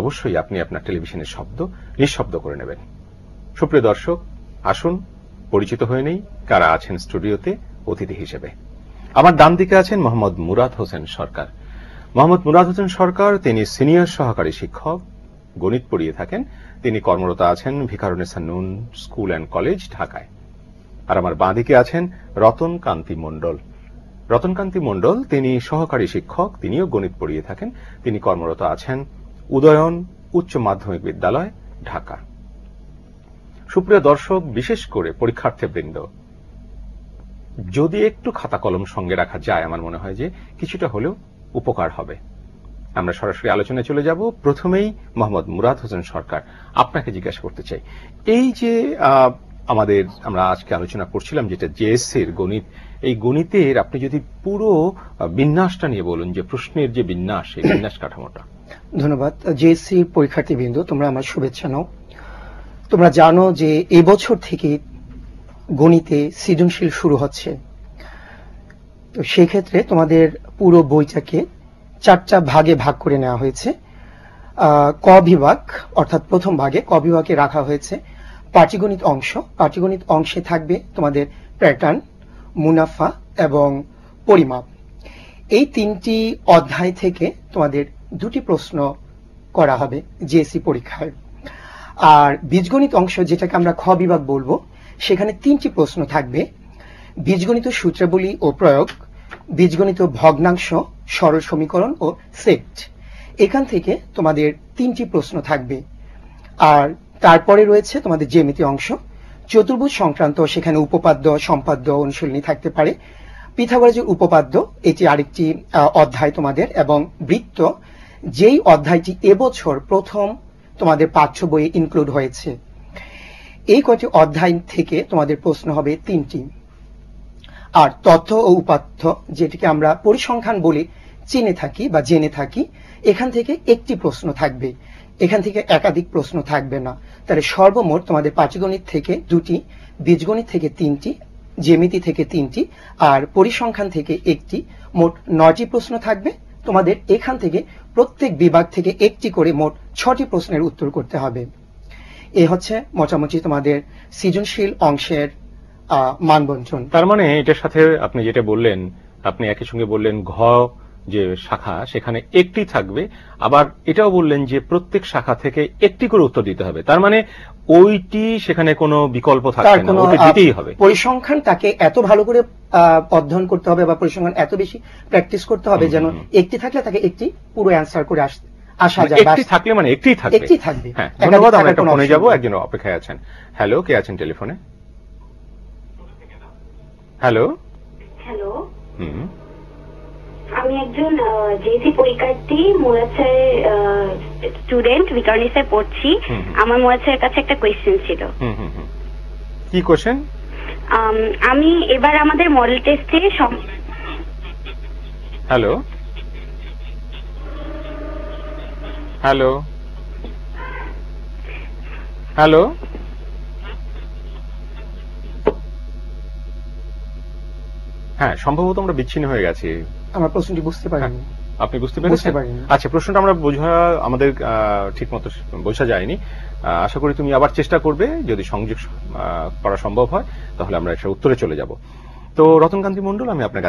অবশ্যই আপনি আপনার টেলিভিশনের শব্দ নিঃশব্দ করে নেবেন। সুপ্রিয় দর্শক, আসুন পরিচিত হয়ে নেই কারা আছেন স্টুডিওতে অতিথি হিসেবে। আমার ডান দিকে আছেন মোহাম্মদ মুরাদ হোসেন সরকার। মোহাম্মদ মুরাদ হোসেন সরকার তিনি সিনিয়র সহকারী শিক্ষক, গণিত পড়িয়ে থাকেন। তিনি কর্মরত আছেন Viqarunnisa Noon school and college, ঢাকায়। আর আমার বাঁ দিকে আছেন রতন কান্তি মণ্ডল। রতন কান্তি মণ্ডল তিনি সহকারী শিক্ষক, তিনিও গণিত পড়িয়ে থাকেন। তিনি কর্মরত আছেন উদয়ন উচ্চ মাধ্যমিক বিদ্যালয়, ঢাকা। সুপ্রিয় দর্শক, বিশেষ করে পরীক্ষার্থীবৃন্দ, যদি একটু খাতা কলম সঙ্গে রাখা যায় আমার মনে হয় যে কিছুটা হলেও উপকার হবে। আমরা সরাসরি আলোচনায় চলে যাব। প্রথমেই মোহাম্মদ মুরাদ হোসেন সরকার, আপনাকে জিজ্ঞাসা করতে চাই, এই যে আমরা আজকে আলোচনা করছিলাম যেটা জেএসসির গণিত, এই গণিতের আপনি যদি পুরো বিন্যাসটা নিয়ে বলুন, যে প্রশ্নের যে বিন্যাস, এই বিন্যাস কাঠামোটা। ধন্যবাদ। জেএসসির পরীক্ষার্থীবৃন্দ, তোমরা আমার শুভেচ্ছা নাও। তোমরা জানো যে এবছর থেকে গণিতে সৃজনশীল শুরু হচ্ছে। তো সেই ক্ষেত্রে তোমাদের পুরো বইটাকে 4টা ভাগে ভাগ করে নেওয়া হয়েছে। ক বিভাগ অর্থাৎ প্রথম ভাগে ক বিভাগে রাখা হয়েছে পাটিগণিত অংশ। পাটিগণিত অংশে থাকবে তোমাদের প্যাটার্ন, মুনাফা এবং পরিমাপ। এই 3টি অধ্যায় থেকে তোমাদের 2টি প্রশ্ন করা হবে জেএসসি পরীক্ষায়। আর বীজগণিত অংশ, যেটাকে আমরা খ বিভাগ বলবো, সেখানে 3টি প্রশ্ন থাকবে: বীজগণিত সূত্রাবলী ও প্রয়োগ, বীজগণিত ভগ্নাংশ, সরল সমীকরণ ও সেট। এখান থেকে তোমাদের 3টি প্রশ্ন থাকবে। আর তারপরে রয়েছে তোমাদের জ্যামিতি অংশ, চতুর্ভুজ সংক্রান্ত, সেখানে উপপাদ্য, সম্পাদ্য, অনুশীলনী থাকতে পারে। পিথাগোরাসের উপপাদ্য, এটি আরেকটি অধ্যায় তোমাদের, এবং বৃত্ত, যেই অধ্যায়টি এবছর প্রথম তোমাদের পাঠ্য বইয়ে ইনক্লুড হয়েছে। এই কয়টি অধ্যায় থেকে তোমাদের প্রশ্ন হবে 3টি। আর তথ্য ও উপাত্ত, যেটিকে আমরা পরিসংখ্যান বলে চিনে থাকি বা জেনে থাকি, এখান থেকে 1টি প্রশ্ন থাকবে। এখান থেকে একাধিক প্রশ্ন থাকবে না। তাহলে সর্বমোট তোমাদের পাটিগণিত থেকে 2টি, বীজগণিত থেকে 3টি, জ্যামিতি থেকে 3টি, আর পরিসংখ্যান থেকে 1টি, মোট 9টি প্রশ্ন থাকবে। তোমাদের এখান থেকে প্রত্যেক বিভাগ থেকে 1টি করে মোট 6টি প্রশ্নের উত্তর করতে হবে। এ হচ্ছে মোটামুটি তোমাদের সৃজনশীল অংশের মানবন্টন। তার মানে এটার সাথে আপনি যেটা বললেন, আপনি একই সঙ্গে বললেন ঘ যে শাখা, সেখানে 1টি থাকবে। আবার এটাও বললেন যে প্রত্যেক শাখা থেকে 1টি করে উত্তর দিতে হবে। তার মানে ওইটি সেখানে কোনো বিকল্প থাকবে না, ওটা দিতেই হবে। পরিসংখ্যান তাকে এত ভালো করে অধ্যয়ন করতে হবে বা পরিসংখ্যান এত বেশি প্র্যাকটিস করতে হবে যেন 1টি থাকলে তাকে 1টি পুরো অ্যান্সার করে আসা যায়। 1টি থাকলে মানে 1টিই থাকবে। 1টি থাকবে। হ্যাঁ, ধন্যবাদ। আমরা একটা ফোনে যাব, একজন অপেক্ষায় আছেন। হ্যালো, কে আছেন টেলিফোনে? হ্যালো। হ্যালো, আমি একজন জেএসসি পরীক্ষার্থী, মুরাদ স্যারের স্টুডেন্ট, ভিকারুননিসায় পড়ছি। আমার মুরাদ স্যারের কাছে একটা কোয়েশ্চেন ছিল। কি কোয়েশ্চেন? আমি এবার আমাদের মডেল টেস্টে হ্যালো হ্যালো হ্যালো হ্যাঁ, সম্ভবত আমরা বিচ্ছিন্ন হয়ে গেছি। আমার প্রশ্নটি বুঝতে পারিনি। আপনি বুঝতে পেরেছেন? আচ্ছা, প্রশ্নটা আমরা আমাদের ঠিক মতো বোঝা যায়নি। আশা করি তুমি আবার চেষ্টা করবে, যদি সংযোগ করা সম্ভব হয় তাহলে আমরা একটা উত্তরে চলে যাব। তো রতন কান্তি মণ্ডল, আমি আপনার